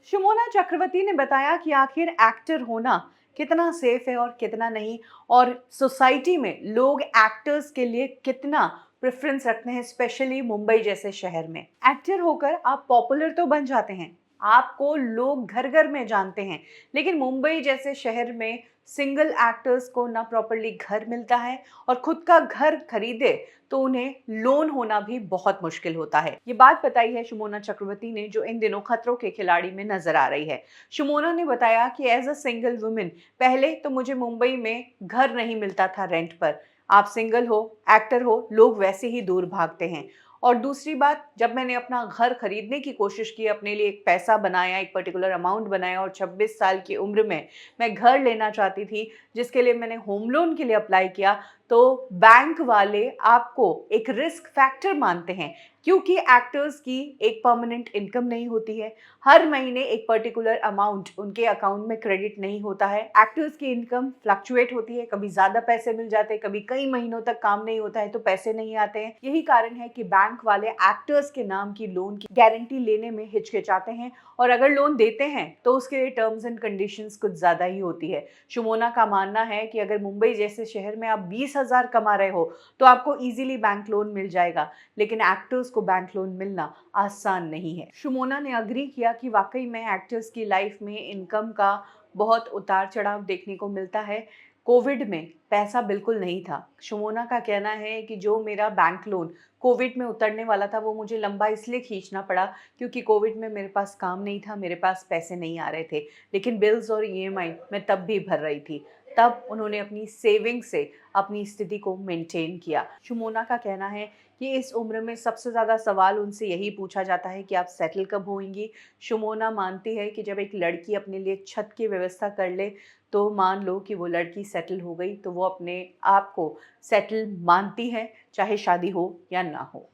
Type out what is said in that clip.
शुमोना चक्रवर्ती ने बताया कि आखिर एक्टर होना कितना सेफ है और कितना नहीं, और सोसाइटी में लोग एक्टर्स के लिए कितना प्रेफरेंस रखते हैं, स्पेशली मुंबई जैसे शहर में। एक्टर होकर आप पॉपुलर तो बन जाते हैं, आपको लोग घर घर में जानते हैं, लेकिन मुंबई जैसे शहर में सिंगल एक्टर्स को ना प्रॉपरली घर मिलता है, और खुद का घर खरीदे तो उन्हें लोन होना भी बहुत मुश्किल होता है। ये बात बताई है शुमोना चक्रवर्ती ने, जो इन दिनों खतरों के खिलाड़ी में नजर आ रही है। शुमोना ने बताया कि एज अ सिंगल वुमेन पहले तो मुझे मुंबई में घर नहीं मिलता था रेंट पर। आप सिंगल हो, एक्टर हो, लोग वैसे ही दूर भागते हैं। और दूसरी बात, जब मैंने अपना घर खरीदने की कोशिश की, अपने लिए एक पैसा बनाया, एक पर्टिकुलर अमाउंट बनाया, और 26 साल की उम्र में मैं घर लेना चाहती थी, जिसके लिए मैंने होम लोन के लिए अप्लाई किया, तो बैंक वाले आपको एक रिस्क फैक्टर मानते हैं, क्योंकि एक्टर्स की एक परमानेंट इनकम नहीं होती है। हर महीने एक पर्टिकुलर अमाउंट उनके अकाउंट में क्रेडिट नहीं होता है। एक्टर्स की इनकम फ्लक्चुएट होती है, कभी ज़्यादा पैसे मिल जाते हैं, कभी कई महीनों तक काम नहीं होता है तो पैसे नहीं आते हैं। यही कारण है कि बैंक वाले एक्टर्स के नाम की लोन की गारंटी लेने में हिचकिचाते हैं, और अगर लोन देते हैं तो उसके लिए टर्म्स एंड कंडीशंस कुछ ज़्यादा ही होती है। शुमोना का मानना है कि अगर मुंबई जैसे शहर में आप 20,000 कमा रहे हो तो आपको इजीली बैंक लोन मिल जाएगा, लेकिन एक्टर्स को बैंक लोन मिलना आसान नहीं है। शुमोना ने अग्री किया कि वाकई में एक्टर्स की लाइफ में इनकम का बहुत उतार चढ़ाव देखने को मिलता है। कोविड में पैसा बिल्कुल नहीं था। शुमोना का कहना है कि जो मेरा बैंक लोन कोविड में उतरने वाला था, वो मुझे लंबा इसलिए खींचना पड़ा क्योंकि कोविड में मेरे पास काम नहीं था, मेरे पास पैसे नहीं आ रहे थे, लेकिन बिल्स और ईएमआई मैं तब भी भर रही थी। तब उन्होंने अपनी सेविंग से अपनी स्थिति को मेंटेन किया। शुमोना का कहना है कि इस उम्र में सबसे ज़्यादा सवाल उनसे यही पूछा जाता है कि आप सेटल कब होंगी। शुमोना मानती है कि जब एक लड़की अपने लिए छत की व्यवस्था कर ले, तो मान लो कि वो लड़की सेटल हो गई, तो वो अपने आप को सेटल मानती है, चाहे शादी हो या ना हो।